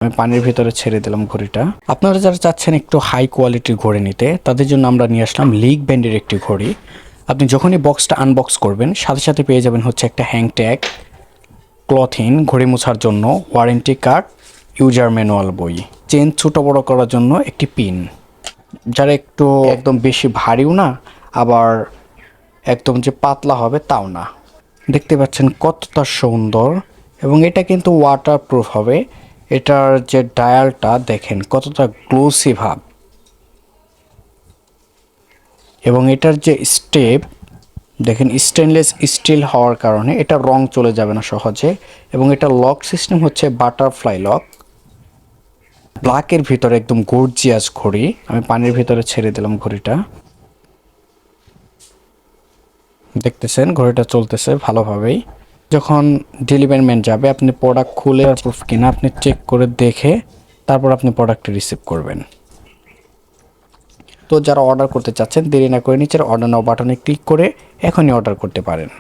আমি পানির ভিতরে ছেড়ে দিলাম ঘড়িটা। আপনারা যারা চাচ্ছেন একটু হাই কোয়ালিটির ঘড়ি নিতে, তাদের জন্য আমরা নিয়ে আসলাম লিগ ব্যান্ডের একটি ঘড়ি। আপনি যখনই বক্সটা আনবক্স করবেন সাথে সাথে পেয়ে যাবেন হচ্ছে একটা হ্যাং ট্যাগ, ক্লথিন, ঘড়ি মোছার জন্য ওয়ারেন্টি কার্ড, ইউজার ম্যানুয়াল বই, চেন ছোটো বড়ো করার জন্য একটি পিন। যারা একটু একদম বেশি ভারীও না আবার একদম যে পাতলা হবে তাও না। দেখতে পাচ্ছেন কতটা সুন্দর, এবং এটা কিন্তু ওয়াটারপ্রুফ হবে। এটার যে ডায়ালটা দেখেন কতটা গ্লোসি ভাব, এবং এটার যে স্টেপ দেখেন স্টেনলেস স্টিল হওয়ার কারণে এটা রং চলে যাবে না সহজে। এবং এটা লক সিস্টেম হচ্ছে বাটারফ্লাই লক। ব্ল্যাকের ভিতরে একদম গর্জিয়াস ঘড়ি। আমি পানির ভিতরে ছেড়ে দিলাম ঘড়িটা। দেখতেছেন ঘড়িটা চলতেছে ভালোভাবেই। যখন ডেলিভারি ম্যান যাবে আপনি প্রোডাক্ট খুলে প্রুফ কিনা আপনি চেক করে দেখে তারপর আপনি প্রোডাক্টটা রিসিভ করবেন। তো যারা অর্ডার করতে চাচ্ছেন দেরি না করে নিচের অর্ডার নাও বাটনে ক্লিক করে এখনই অর্ডার করতে পারেন।